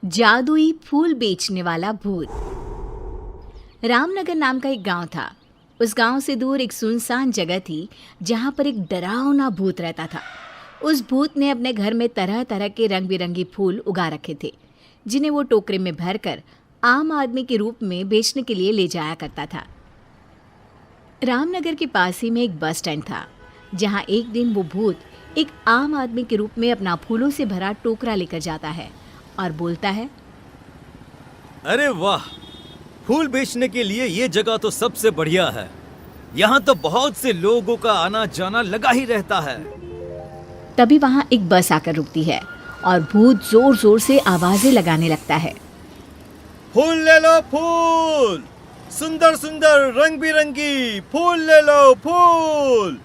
जादुई फूल बेचने वाला भूत। रामनगर नाम का एक गांव था। उस गांव से दूर एक सुनसान जगह थी जहां पर एक डरावना भूत रहता था। उस भूत ने अपने घर में तरह तरह के रंग बिरंगे फूल उगा रखे थे, जिन्हें वो टोकरे में भरकर आम आदमी के रूप में बेचने के लिए ले जाया करता था। रामनगर के पास ही में एक बस स्टैंड था, जहां एक दिन वो भूत एक आम आदमी के रूप में अपना फूलों से भरा टोकरा लेकर जाता है और बोलता है, अरे वाह, फूल बेचने के लिए ये जगह तो सबसे बढ़िया है। यहाँ तो बहुत से लोगों का आना जाना लगा ही रहता है। तभी वहां एक बस आकर रुकती है और भूत जोर जोर से आवाजें लगाने लगता है। फूल ले लो, फूल, सुंदर सुंदर रंग बिरंगी फूल ले लो, फूल।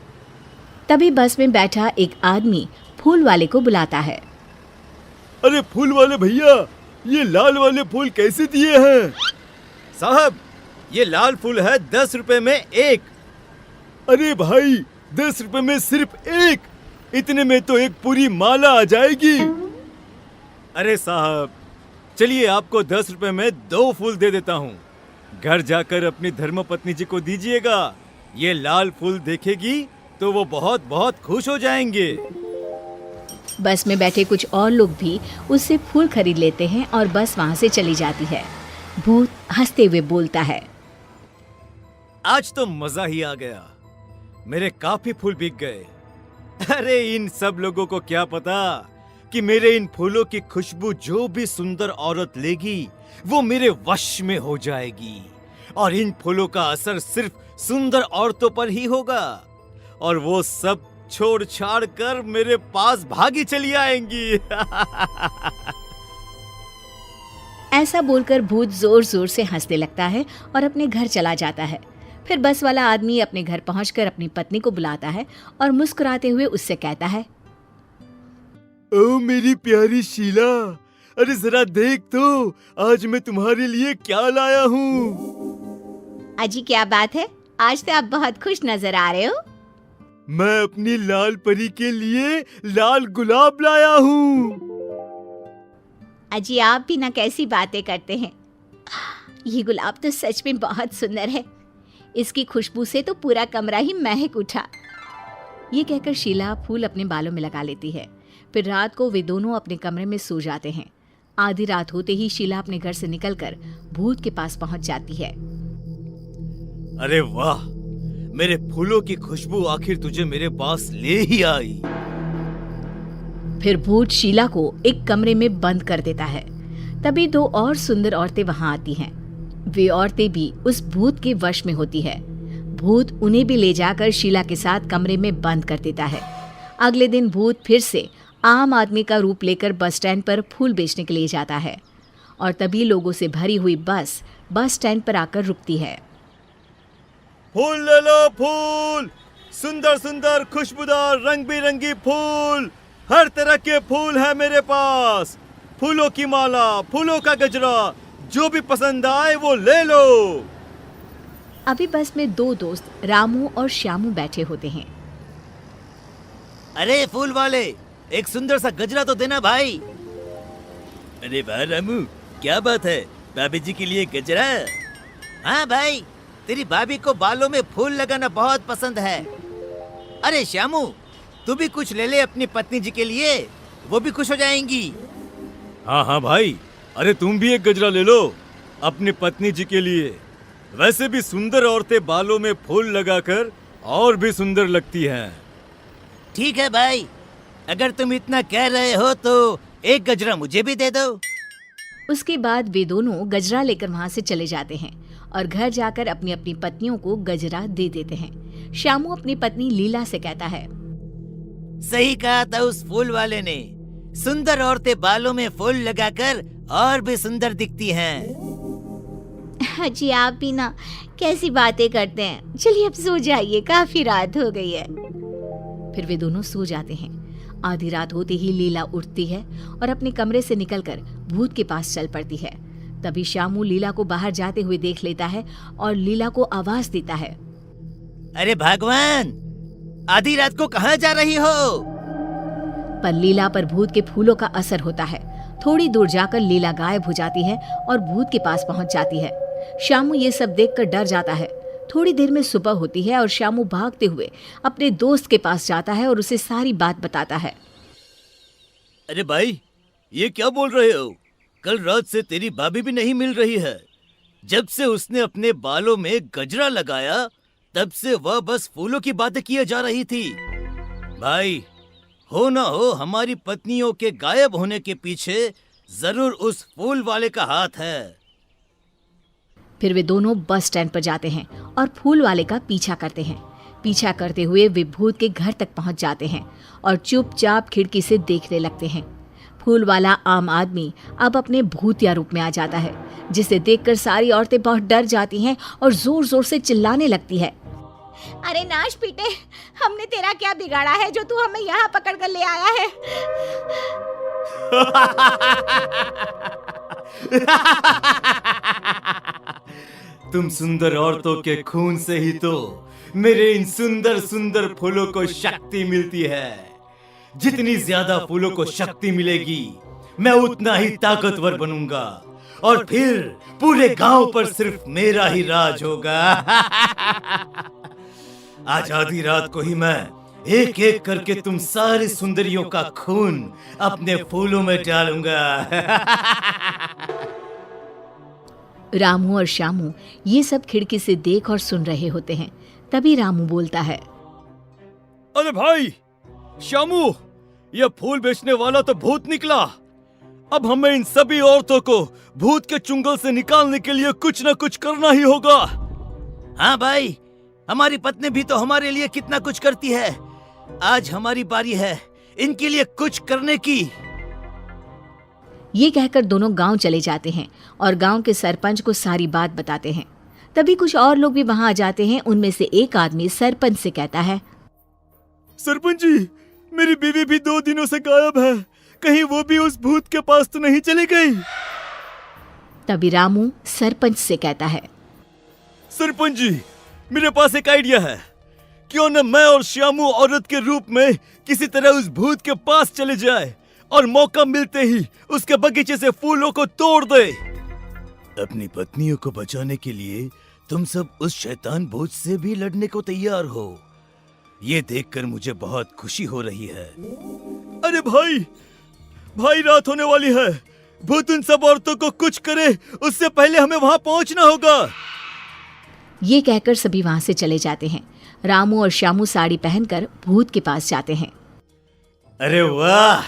तभी बस में बैठा एक आदमी फूल वाले को बुलाता है। अरे फूल वाले भैया, ये लाल वाले फूल कैसे दिए हैं? साहब, ये लाल फूल है 10 रुपए में एक। अरे भाई, 10 रुपए में सिर्फ एक? इतने में तो एक पूरी माला आ जाएगी। अरे साहब, चलिए आपको 10 रुपए में 2 फूल दे देता हूँ। घर जाकर अपनी धर्मपत्नी जी को दीजिएगा। ये लाल फूल देखेगी तो वो बहुत बहुत खुश हो जाएंगे। बस में बैठे कुछ और लोग भी उससे फूल खरीद लेते हैं और बस वहां से चली जाती है। भूत हंसते हुए बोलता है, आज तो मजा ही आ गया, मेरे काफी फूल बिक गए। अरे इन सब लोगों को क्या पता कि मेरे इन फूलों की खुशबू जो भी सुंदर औरत लेगी वो मेरे वश में हो जाएगी, और इन फूलों का असर सिर्फ सुंदर औरतों पर ही होगा, और वो सब छोड़ छाड़ कर मेरे पास भागी चली आएंगी। ऐसा बोलकर भूत जोर जोर से हंसने लगता है और अपने घर चला जाता है। फिर बस वाला आदमी अपने घर पहुंचकर अपनी पत्नी को बुलाता है और मुस्कुराते हुए उससे कहता है, ओ मेरी प्यारी शीला, अरे जरा देख तो, आज मैं तुम्हारे लिए क्या लाया हूँ। अजी क्या बात है, आज तो आप बहुत खुश नजर आ रहे हो। मैं अपनी लाल परी के लिए लाल गुलाब लाया हूँ। अजी आप भी ना कैसी बातें करते हैं। ये गुलाब तो सच में बहुत सुंदर है, इसकी खुशबू से तो पूरा कमरा ही महक उठा। ये कहकर शीला फूल अपने बालों में लगा लेती है। फिर रात को वे दोनों अपने कमरे में सो जाते हैं। आधी रात होते ही शीला अपने घर से निकलकर भूत के पास पहुंच जाती है। अरे वाह, मेरे फूलों की खुशबू आखिर तुझे मेरे पास ले ही आई। फिर भूत शीला को एक कमरे में बंद कर देता है। तभी 2 और सुंदर औरतें वहां आती हैं। वे औरतें भी उस भूत के वश में होती है। भूत उन्हें भी ले जाकर शीला के साथ कमरे में बंद कर देता है। अगले दिन भूत फिर से आम आदमी का रूप लेकर बस स्टैंड पर फूल बेचने के लिए जाता है, और तभी लोगों से भरी हुई बस स्टैंड पर आकर रुकती है। फूल ले लो, फूल, सुंदर सुंदर खुशबूदार रंग बिरंगी फूल, हर तरह के फूल है मेरे पास। फूलों की माला, फूलों का गजरा, जो भी पसंद आए वो ले लो। अभी बस में 2 दोस्त रामू और श्यामू बैठे होते हैं। अरे फूल वाले, एक सुंदर सा गजरा तो देना भाई। अरे वाह रामू, क्या बात है, भाभी जी के लिए गजरा? हाँ भाई, तेरी भाभी को बालों में फूल लगाना बहुत पसंद है। अरे श्यामू, तू भी कुछ ले ले अपनी पत्नी जी के लिए, वो भी खुश हो जाएंगी। हाँ हाँ भाई, अरे तुम भी एक गजरा ले लो अपनी पत्नी जी के लिए। वैसे भी सुंदर औरतें बालों में फूल लगाकर और भी सुंदर लगती हैं। ठीक है भाई, अगर तुम इतना कह रहे हो तो एक गजरा मुझे भी दे दो। उसके बाद वे दोनों गजरा लेकर वहां से चले जाते हैं और घर जाकर अपनी अपनी पत्नियों को गजरा दे देते हैं। श्यामू अपनी पत्नी लीला से कहता है, सही कहा था उस फूल वाले ने, सुंदर औरतें बालों में फूल लगाकर और भी सुंदर दिखती हैं। जी आप भी ना कैसी बातें करते हैं। चलिए अब सो जाइए, काफी रात हो गई है। फिर वे दोनों सो जाते हैं। आधी रात होते ही लीला उठती है और अपने कमरे से निकलकर भूत के पास चल पड़ती है। तभी श्यामू लीला को बाहर जाते हुए देख लेता है और लीला को आवाज देता है, अरे भगवान, आधी रात को कहाँ जा रही हो? पर लीला पर भूत के फूलों का असर होता है। थोड़ी दूर जाकर लीला गायब हो जाती है और भूत के पास पहुंच जाती है। श्यामू ये सब देखकर डर जाता है। थोड़ी देर में सुबह होती है और श्यामू भागते हुए अपने दोस्त के पास जाता है और उसे सारी बात बताता है। अरे भाई, ये क्या बोल रहे हो? कल रात से तेरी भाभी भी नहीं मिल रही है। जब से उसने अपने बालों में गजरा लगाया तब से वह बस फूलों की बातें किए जा रही थी। भाई, हो ना हो हमारी पत्नियों के गायब होने के पीछे जरूर उस फूल वाले का हाथ है। फिर वे दोनों बस स्टैंड पर जाते हैं और फूल वाले का पीछा करते हैं। पीछा करते हुए वे भूत के घर तक पहुंच जाते हैं और चुपचाप खिड़की से देखने लगते हैं। फूल वाला आम आदमी अब अपने भूतिया रूप में आ जाता है, जिसे देखकर सारी औरतें बहुत डर जाती हैं और जोर जोर से चिल्लाने लगती है। अरे नाश पीटे, हमने तेरा क्या बिगाड़ा है जो तू हमें यहाँ पकड़ कर ले आया है? तुम सुंदर औरतों के खून से ही तो मेरे इन सुंदर सुंदर फूलों को शक्ति मिलती है। जितनी ज्यादा फूलों को शक्ति मिलेगी मैं उतना ही ताकतवर बनूंगा और फिर पूरे गांव पर सिर्फ मेरा ही राज होगा। आज आधी रात को ही मैं एक एक करके तुम सारी सुंदरियों का खून अपने फूलों में डालूंगा। रामू और श्यामू ये सब खिड़की से देख और सुन रहे होते हैं। तभी रामू बोलता है। अरे भाई श्यामू, ये फूल बेचने वाला तो भूत निकला। अब हमें इन सभी औरतों को भूत के चुंगल से निकालने के लिए कुछ न कुछ करना ही होगा। हाँ भाई, हमारी पत्नी भी तो हमारे लिए कितना कुछ करती है। आज हमारी बारी है इनके लिए कुछ करने की। ये कहकर दोनों गांव चले जाते हैं और गांव के सरपंच को सारी बात बताते हैं। तभी कुछ और लोग भी वहां आ जाते हैं। उनमें से एक आदमी सरपंच से कहता है। सरपंच जी, मेरी बीवी भी 2 दिनों से गायब है। कहीं वो भी उस भूत के पास तो नहीं चली गई? तभी रामू सरपंच से कहता है। सरपंच जी, मेरे पास एक आइडिया है। क्यों न मैं और श्यामू औरत के रूप में किसी तरह उस भूत के पास चले जाए और मौका मिलते ही उसके बगीचे से फूलों को तोड़ दे। अपनी पत्नियों को बचाने के लिए तुम सब उस शैतान भूत से भी लड़ने को तैयार हो। ये देखकर मुझे बहुत खुशी हो रही है। अरे भाई रात होने वाली है। भूत उन सब औरतों को कुछ करे उससे पहले हमें वहां पहुंचना होगा। ये कहकर सभी वहां से चले जाते हैं। रामू और श्यामू साड़ी पहनकर भूत के पास जाते हैं। अरे वाह,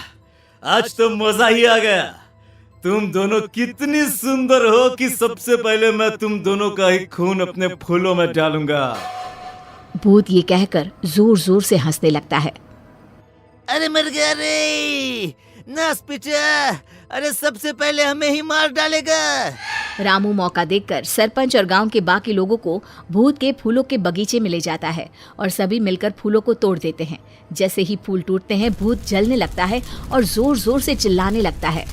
आज तो मजा ही आ गया। तुम दोनों कितनी सुंदर हो कि सबसे पहले मैं तुम दोनों का ही खून अपने फूलों में डालूंगा। भूत ये कहकर जोर जोर से हंसने लगता है। अरे मर गया रे नास पिटा, अरे सबसे पहले हमें ही मार डालेगा। रामू मौका देखकर सरपंच और गांव के बाकी लोगों को भूत के फूलों के बगीचे में ले जाता है और सभी मिलकर फूलों को तोड़ देते हैं। जैसे ही फूल टूटते हैं भूत जलने लगता है और जोर जोर से चिल्लाने लगता है।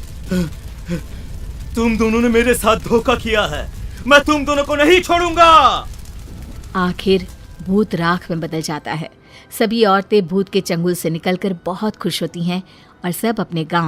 तुम दोनों ने मेरे साथ धोखा किया है, मैं तुम दोनों को नहीं छोड़ूंगा। आखिर भूत राख में बदल जाता है। सभी औरतें भूत के चंगुल से निकलकर बहुत खुश होती हैं और सब अपने गांव